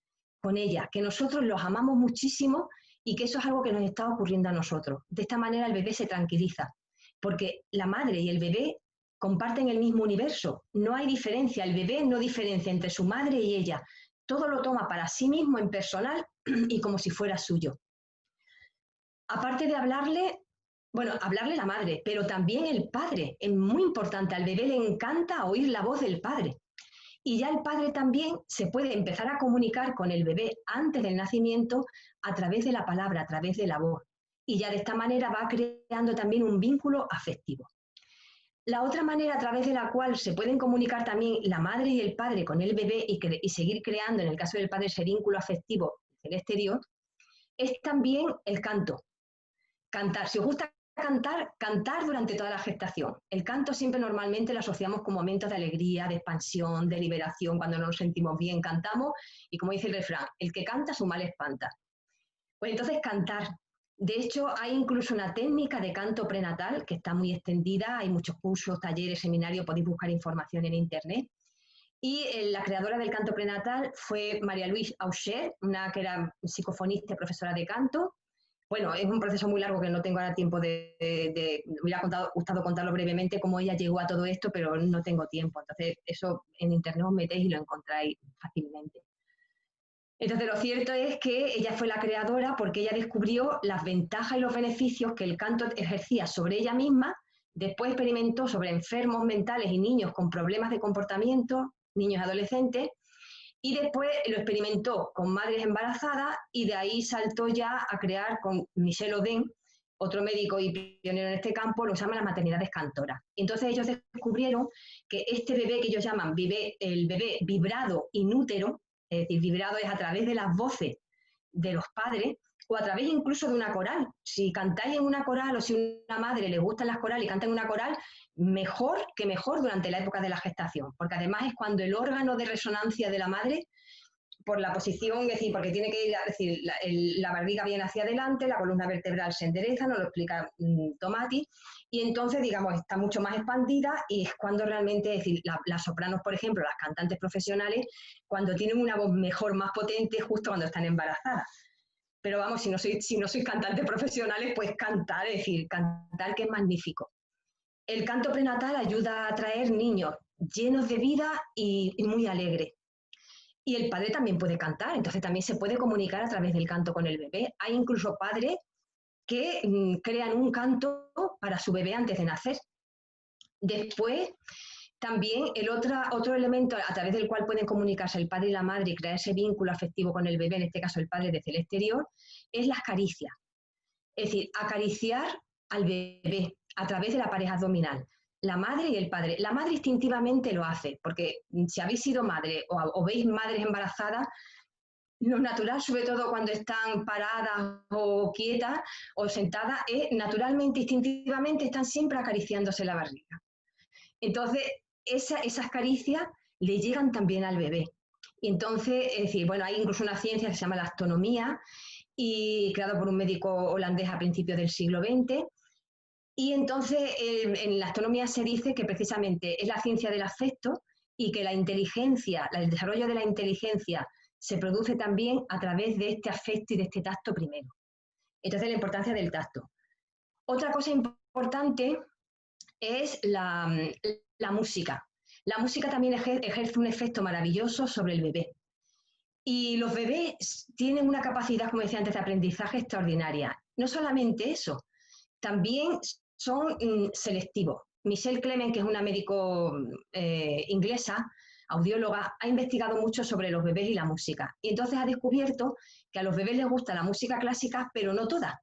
con ella, que nosotros los amamos muchísimo y que eso es algo que nos está ocurriendo a nosotros. De esta manera el bebé se tranquiliza, porque la madre y el bebé comparten el mismo universo. No hay diferencia, el bebé no diferencia entre su madre y ella. Todo lo toma para sí mismo en personal y como si fuera suyo. Aparte de hablarle, bueno, hablarle la madre, pero también el padre. Es muy importante, al bebé le encanta oír la voz del padre. Y ya el padre también se puede empezar a comunicar con el bebé antes del nacimiento a través de la palabra, a través de la voz. Y ya de esta manera va creando también un vínculo afectivo. La otra manera a través de la cual se pueden comunicar también la madre y el padre con el bebé y seguir creando, en el caso del padre, ese vínculo afectivo en el exterior, es también el canto. Cantar. Si os gusta cantar, cantar durante toda la gestación. El canto siempre normalmente lo asociamos con momentos de alegría, de expansión, de liberación, cuando no nos sentimos bien, cantamos y como dice el refrán, el que canta su mal espanta. Pues entonces cantar. De hecho, hay incluso una técnica de canto prenatal que está muy extendida, hay muchos cursos, talleres, seminarios, podéis buscar información en internet. Y la creadora del canto prenatal fue María Louise Aucher, una que era psicofonista y profesora de canto. Bueno, es un proceso muy largo que no tengo ahora tiempo me hubiera gustado contarlo brevemente cómo ella llegó a todo esto, pero no tengo tiempo. Entonces, eso en internet os metéis y lo encontráis fácilmente. Entonces, lo cierto es que ella fue la creadora porque ella descubrió las ventajas y los beneficios que el canto ejercía sobre ella misma, después experimentó sobre enfermos mentales y niños con problemas de comportamiento, niños y adolescentes, y después lo experimentó con madres embarazadas y de ahí saltó ya a crear con Michel Oden, otro médico y pionero en este campo, lo llaman las maternidades cantoras. Entonces ellos descubrieron que este bebé que ellos llaman el bebé vibrado inútero, es decir, vibrado es a través de las voces de los padres o a través incluso de una coral. Si cantáis en una coral o si a una madre le gustan las corales y canta en una coral, mejor que mejor durante la época de la gestación, porque además es cuando el órgano de resonancia de la madre, por la posición, es decir, porque tiene que ir, es decir, la barriga viene hacia adelante, la columna vertebral se endereza, nos lo explica Tomati, y entonces, digamos, está mucho más expandida y es cuando realmente, es decir, las sopranos, por ejemplo, las cantantes profesionales, cuando tienen una voz mejor, más potente, justo cuando están embarazadas. Pero vamos, si no sois cantantes profesionales, pues cantar, es decir, cantar que es magnífico. El canto prenatal ayuda a atraer niños llenos de vida y muy alegres. Y el padre también puede cantar, entonces también se puede comunicar a través del canto con el bebé. Hay incluso padres que crean un canto para su bebé antes de nacer. Después, también otro elemento a través del cual pueden comunicarse el padre y la madre y crear ese vínculo afectivo con el bebé, en este caso el padre desde el exterior, es las caricias. Es decir, acariciar al bebé a través de la pared abdominal. La madre y el padre. La madre instintivamente lo hace, porque si habéis sido madre o veis madres embarazadas, lo natural, sobre todo cuando están paradas o quietas o sentadas, es naturalmente, instintivamente, están siempre acariciándose la barriga. Entonces, esas caricias le llegan también al bebé. Y entonces, es decir, bueno, hay incluso una ciencia que se llama la astonomía, y creado por un médico holandés a principios del siglo XX. Y entonces en la astronomía se dice que precisamente es la ciencia del afecto y que la inteligencia, el desarrollo de la inteligencia se produce también a través de este afecto y de este tacto primero. Entonces la importancia del tacto. Otra cosa importante es la música. La música también ejerce un efecto maravilloso sobre el bebé. Y los bebés tienen una capacidad, como decía antes, de aprendizaje extraordinaria. No solamente eso, también son selectivos. Michelle Clement, que es una médico inglesa, audióloga, ha investigado mucho sobre los bebés y la música. Y entonces ha descubierto que a los bebés les gusta la música clásica, pero no toda.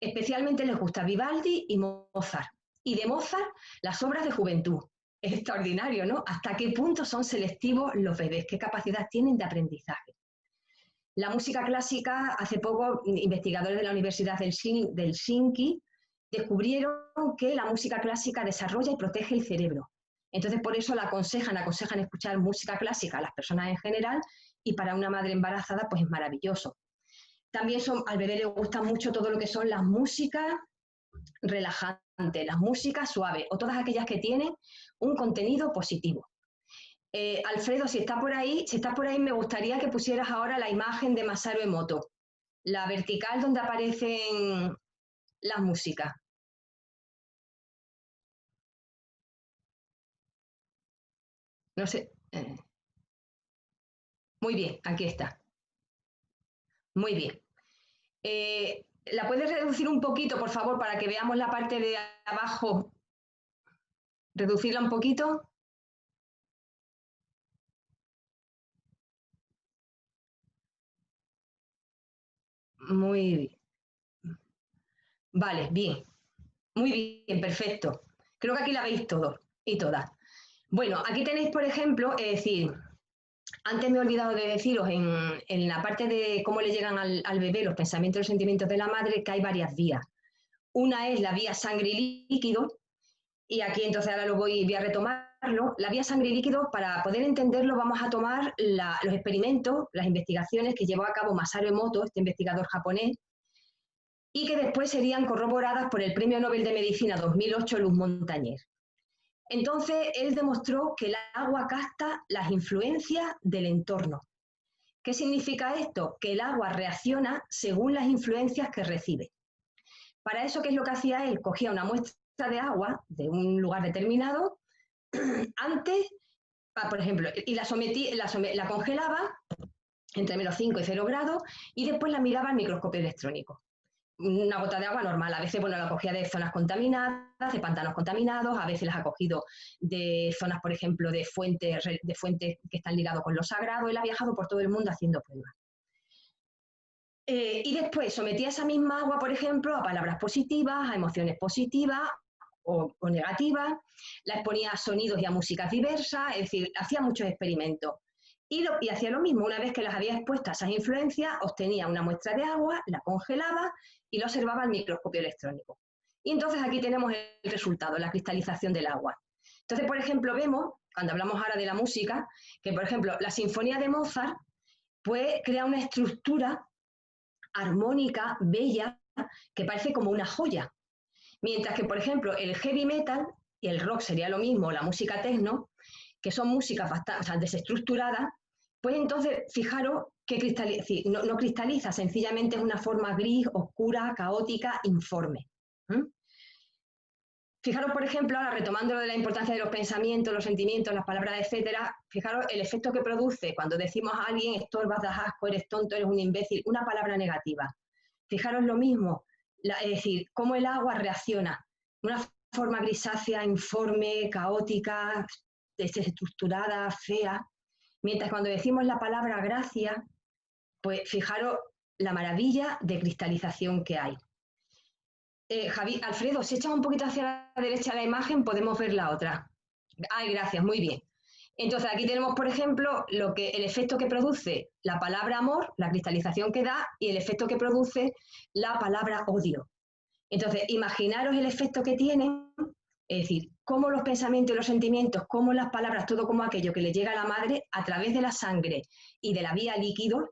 Especialmente les gusta Vivaldi y Mozart. Y de Mozart, las obras de juventud. Es extraordinario, ¿no? ¿Hasta qué punto son selectivos los bebés? ¿Qué capacidad tienen de aprendizaje? La música clásica, hace poco, investigadores de la Universidad del Helsinki descubrieron que la música clásica desarrolla y protege el cerebro. Entonces, por eso aconsejan escuchar música clásica a las personas en general, y para una madre embarazada, pues es maravilloso. También al bebé le gusta mucho todo lo que son las músicas relajantes, las músicas suaves, o todas aquellas que tienen un contenido positivo. Alfredo, si estás por ahí, me gustaría que pusieras ahora la imagen de Masaru Emoto, la vertical donde aparecen las músicas. No sé. Muy bien, aquí está. Muy bien. ¿La puedes reducir un poquito, por favor, para que veamos la parte de abajo? ¿Reducirla un poquito? Muy bien. Vale, bien. Muy bien, perfecto. Creo que aquí la veis todos y todas. Bueno, aquí tenéis, por ejemplo, es decir, antes me he olvidado de deciros en la parte de cómo le llegan al bebé los pensamientos y los sentimientos de la madre, que hay varias vías. Una es la vía sangre y líquido, y aquí entonces ahora voy a retomarlo. La vía sangre y líquido, para poder entenderlo, vamos a tomar los experimentos, las investigaciones que llevó a cabo Masaru Emoto, este investigador japonés, y que después serían corroboradas por el Premio Nobel de Medicina 2008, Luz Montañez. Entonces, él demostró que el agua capta las influencias del entorno. ¿Qué significa esto? Que el agua reacciona según las influencias que recibe. Para eso, ¿qué es lo que hacía él? Cogía una muestra de agua de un lugar determinado, antes, por ejemplo, y la congelaba entre menos 5 y 0 grados, y después la miraba al microscopio electrónico. Una gota de agua normal, a veces, bueno, la cogía de zonas contaminadas, de pantanos contaminados, a veces las ha cogido de zonas, por ejemplo, de fuentes que están ligados con lo sagrado. Él ha viajado por todo el mundo haciendo pruebas. Y después sometía esa misma agua, por ejemplo, a palabras positivas, a emociones positivas o negativas, la exponía a sonidos y a músicas diversas, es decir, hacía muchos experimentos. Y hacía lo mismo, una vez que las había expuesto a esas influencias, obtenía una muestra de agua, la congelaba y lo observaba al microscopio electrónico. Y entonces aquí tenemos el resultado, la cristalización del agua. Entonces, por ejemplo, vemos, cuando hablamos ahora de la música, que, por ejemplo, la sinfonía de Mozart, pues crea una estructura armónica, bella, que parece como una joya. Mientras que, por ejemplo, el heavy metal y el rock sería lo mismo, la música techno, que son músicas bastante desestructuradas, pues entonces, fijaros que no cristaliza, sencillamente es una forma gris, oscura, caótica, informe. Fijaros, por ejemplo, ahora retomando lo de la importancia de los pensamientos, los sentimientos, las palabras, etcétera, fijaros el efecto que produce cuando decimos a alguien estorbas, das asco, eres tonto, eres un imbécil, una palabra negativa. Fijaros lo mismo, es decir, cómo el agua reacciona. Una forma grisácea, informe, caótica, desestructurada, fea. Mientras cuando decimos la palabra gracia, pues fijaros la maravilla de cristalización que hay. Alfredo, si echas un poquito hacia la derecha la imagen, podemos ver la otra. Ay, gracias, muy bien. Entonces aquí tenemos, por ejemplo, el efecto que produce la palabra amor, la cristalización que da, y el efecto que produce la palabra odio. Entonces, imaginaros el efecto que tienen, es decir, cómo los pensamientos y los sentimientos, cómo las palabras, todo como aquello que le llega a la madre a través de la sangre y de la vía líquido,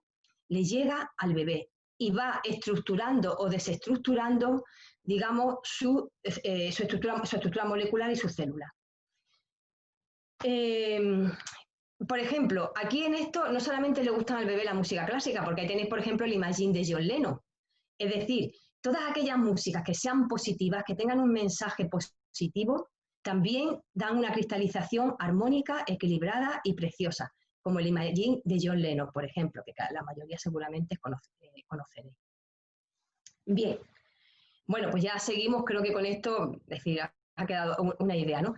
le llega al bebé. y va estructurando o desestructurando, digamos, su estructura molecular y sus células. Por ejemplo, aquí en esto no solamente le gusta al bebé la música clásica, porque ahí tenéis, por ejemplo, el Imagine de John Lennon. Es decir, todas aquellas músicas que sean positivas, que tengan un mensaje positivo, también dan una cristalización armónica, equilibrada y preciosa, como el Imagine de John Lennon, por ejemplo, que la mayoría seguramente conoceréis. Bien, bueno, pues ya seguimos, creo que con esto, es decir, ha quedado una idea, ¿no?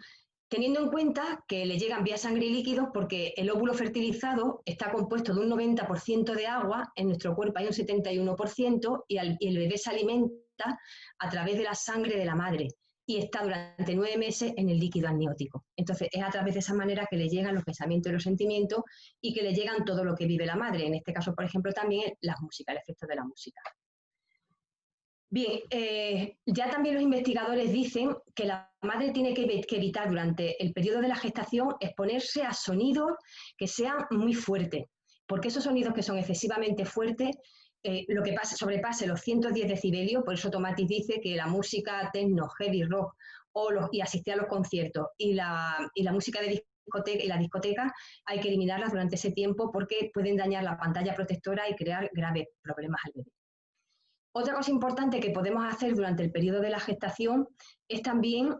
Teniendo en cuenta que le llegan vía sangre y líquidos porque el óvulo fertilizado está compuesto de un 90% de agua, en nuestro cuerpo hay un 71% y el bebé se alimenta a través de la sangre de la madre y está durante 9 meses en el líquido amniótico. Entonces es a través de esa manera que le llegan los pensamientos y los sentimientos y que le llegan todo lo que vive la madre, en este caso, por ejemplo, también las músicas, el efecto de la música. Bien, ya también los investigadores dicen que la madre tiene que evitar durante el periodo de la gestación exponerse a sonidos que sean muy fuertes, porque esos sonidos que son excesivamente fuertes, lo que sobrepase los 110 decibelios, por eso Tomatis dice que la música techno, heavy rock y asistir a los conciertos y la música de discoteca y la discoteca hay que eliminarlas durante ese tiempo porque pueden dañar la pantalla protectora y crear graves problemas al bebé. Otra cosa importante que podemos hacer durante el periodo de la gestación es también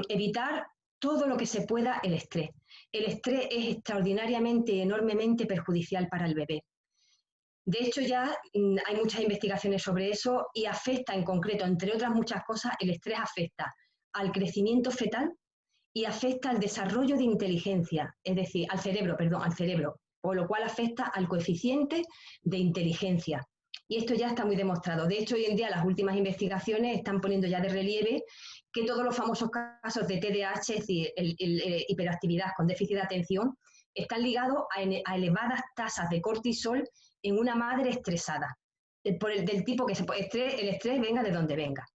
evitar todo lo que se pueda el estrés. El estrés es extraordinariamente, enormemente perjudicial para el bebé. De hecho, ya hay muchas investigaciones sobre eso y afecta en concreto, entre otras muchas cosas, el estrés afecta al crecimiento fetal y afecta al desarrollo de inteligencia, es decir, al cerebro, por lo cual afecta al coeficiente de inteligencia. Y esto ya está muy demostrado. De hecho, hoy en día las últimas investigaciones están poniendo ya de relieve que todos los famosos casos de TDAH, es decir, hiperactividad con déficit de atención, están ligados a elevadas tasas de cortisol en una madre estresada, del tipo que el estrés venga de donde venga.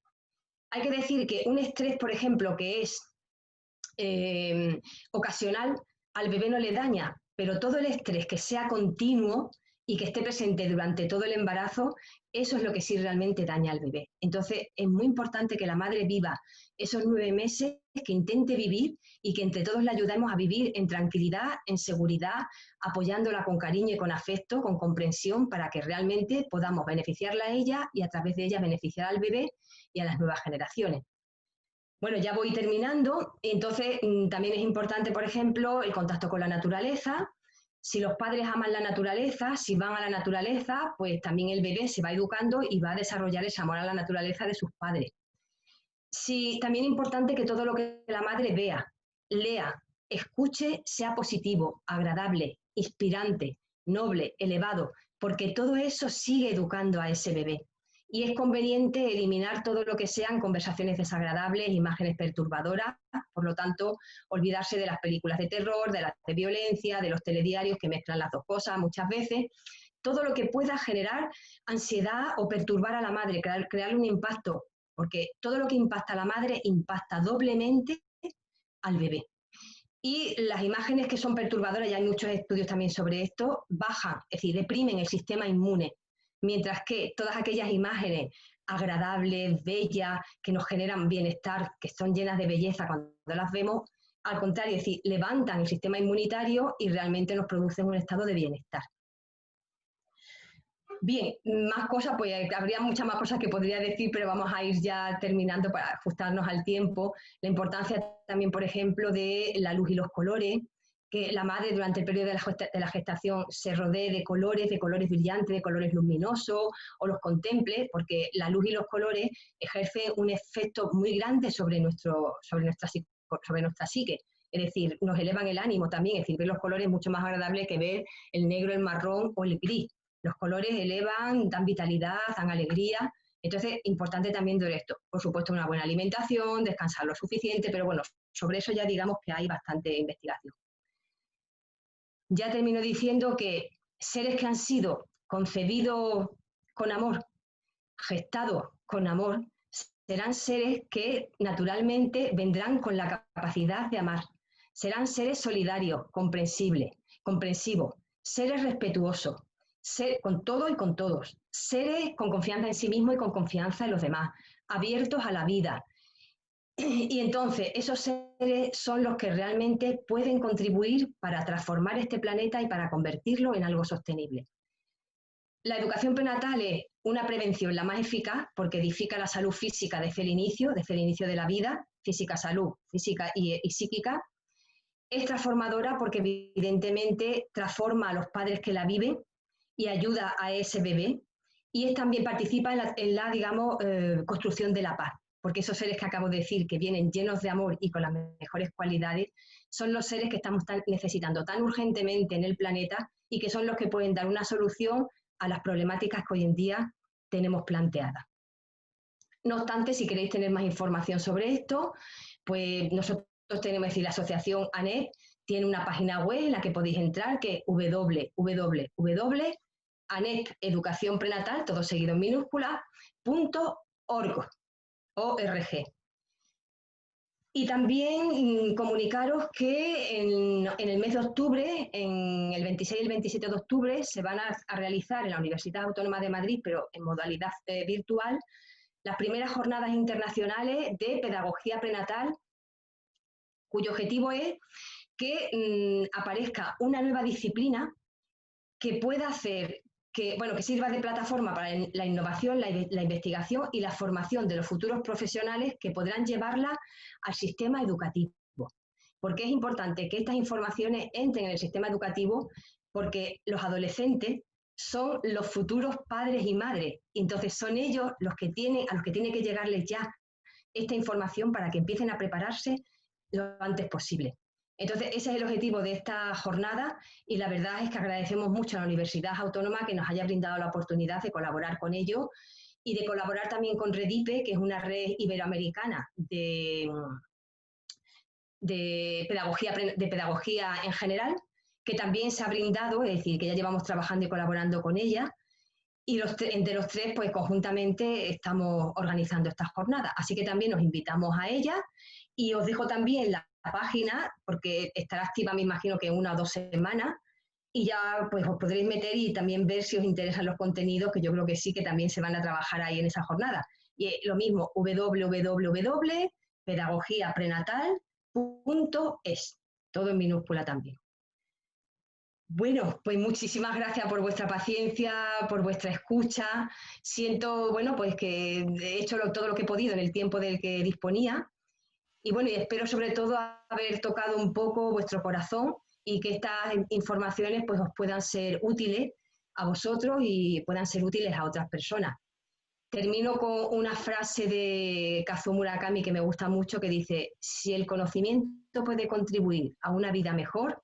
Hay que decir que un estrés, por ejemplo, que es ocasional, al bebé no le daña, pero todo el estrés que sea continuo y que esté presente durante todo el embarazo, eso es lo que sí realmente daña al bebé. Entonces, es muy importante que la madre viva esos 9 meses, que intente vivir y que entre todos la ayudemos a vivir en tranquilidad, en seguridad, apoyándola con cariño y con afecto, con comprensión, para que realmente podamos beneficiarla a ella y a través de ella beneficiar al bebé y a las nuevas generaciones. Bueno, ya voy terminando. Entonces, también es importante, por ejemplo, el contacto con la naturaleza. Si los padres aman la naturaleza, si van a la naturaleza, pues también el bebé se va educando y va a desarrollar ese amor a la naturaleza de sus padres. Sí, también es importante que todo lo que la madre vea, lea, escuche, sea positivo, agradable, inspirante, noble, elevado, porque todo eso sigue educando a ese bebé. Y es conveniente eliminar todo lo que sean conversaciones desagradables, imágenes perturbadoras, por lo tanto, olvidarse de las películas de terror, de las de violencia, de los telediarios que mezclan las dos cosas muchas veces. Todo lo que pueda generar ansiedad o perturbar a la madre, crearle un impacto, porque todo lo que impacta a la madre impacta doblemente al bebé. Y las imágenes que son perturbadoras, ya hay muchos estudios también sobre esto, bajan, es decir, deprimen el sistema inmune, mientras que todas aquellas imágenes agradables, bellas, que nos generan bienestar, que son llenas de belleza cuando las vemos, al contrario, es decir, levantan el sistema inmunitario y realmente nos producen un estado de bienestar. Bien, más cosas, pues habría muchas más cosas que podría decir, pero vamos a ir ya terminando para ajustarnos al tiempo. La importancia también, por ejemplo, de la luz y los colores, que la madre durante el periodo de la gestación se rodee de colores brillantes, de colores luminosos, o los contemple, porque la luz y los colores ejercen un efecto muy grande sobre nuestra psique. Es decir, nos elevan el ánimo también, es decir, ver los colores es mucho más agradable que ver el negro, el marrón o el gris. Los colores elevan, dan vitalidad, dan alegría. Entonces, importante también ver esto. Por supuesto, una buena alimentación, descansar lo suficiente, pero bueno, sobre eso ya digamos que hay bastante investigación. Ya termino diciendo que seres que han sido concebidos con amor, gestados con amor, serán seres que naturalmente vendrán con la capacidad de amar. Serán seres solidarios, comprensivos, seres respetuosos, con todo y con todos, seres con confianza en sí mismo y con confianza en los demás, abiertos a la vida. Y entonces esos seres son los que realmente pueden contribuir para transformar este planeta y para convertirlo en algo sostenible. La educación prenatal es una prevención la más eficaz porque edifica la salud física desde el inicio de la vida, física salud, física y psíquica. Es transformadora porque evidentemente transforma a los padres que la viven y ayuda a ese bebé. Y también participa en la digamos, construcción de la paz, porque esos seres que acabo de decir, que vienen llenos de amor y con las mejores cualidades, son los seres que estamos necesitando tan urgentemente en el planeta y que son los que pueden dar una solución a las problemáticas que hoy en día tenemos planteadas. No obstante, si queréis tener más información sobre esto, pues nosotros tenemos, es decir, la asociación ANEP tiene una página web en la que podéis entrar, que es www.anepeducacionprenatal, todo seguido en minúscula, .org. Y también comunicaros que en el mes de octubre, en el 26 y el 27 de octubre, se van a realizar en la Universidad Autónoma de Madrid, pero en modalidad virtual, las primeras jornadas internacionales de pedagogía prenatal, cuyo objetivo es que aparezca una nueva disciplina que pueda hacer, que sirva de plataforma para la innovación, la investigación y la formación de los futuros profesionales que podrán llevarla al sistema educativo. Porque es importante que estas informaciones entren en el sistema educativo porque los adolescentes son los futuros padres y madres. Entonces son ellos a los que tiene que llegarles ya esta información para que empiecen a prepararse lo antes posible. Entonces, ese es el objetivo de esta jornada y la verdad es que agradecemos mucho a la Universidad Autónoma que nos haya brindado la oportunidad de colaborar con ello y de colaborar también con REDIPE, que es una red iberoamericana de pedagogía en general, que también se ha brindado, es decir, que ya llevamos trabajando y colaborando con ella, y entre los tres, pues conjuntamente estamos organizando estas jornadas. Así que también os invitamos a ella y os dejo también la página, porque estará activa, me imagino que 1 o 2 semanas, y ya pues os podréis meter y también ver si os interesan los contenidos, que yo creo que sí, que también se van a trabajar ahí en esa jornada. Y lo mismo, www.pedagogiaprenatal.es, todo en minúscula también. Bueno, pues muchísimas gracias por vuestra paciencia, por vuestra escucha. Siento, pues que he hecho todo lo que he podido en el tiempo del que disponía. Y bueno, y espero sobre todo haber tocado un poco vuestro corazón y que estas informaciones pues os puedan ser útiles a vosotros y puedan ser útiles a otras personas. Termino con una frase de Kazuo Murakami que me gusta mucho, que dice: si el conocimiento puede contribuir a una vida mejor,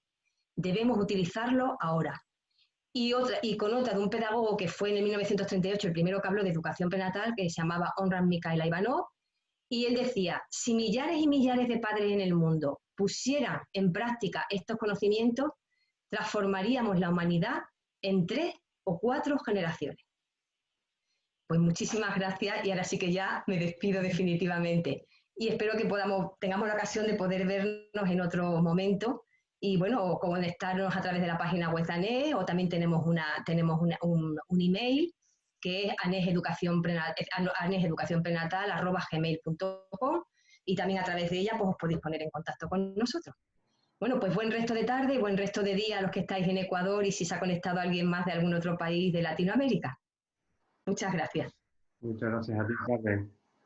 debemos utilizarlo ahora. Y con otra de un pedagogo que fue en el 1938 el primero que habló de educación prenatal, que se llamaba Omran Mikhail Ivanov, y él decía: si millares y millares de padres en el mundo pusieran en práctica estos conocimientos, transformaríamos la humanidad en 3 o 4 generaciones. Pues muchísimas gracias y ahora sí que ya me despido definitivamente. Y espero que tengamos la ocasión de poder vernos en otro momento y bueno, conectarnos a través de la página web de ANES, o también tenemos un email que es aneseducacionprenatal@gmail.com, y también a través de ella pues os podéis poner en contacto con nosotros. Bueno, pues buen resto de tarde y buen resto de día a los que estáis en Ecuador y si se ha conectado alguien más de algún otro país de Latinoamérica. Muchas gracias. Muchas gracias a ti, Carmen.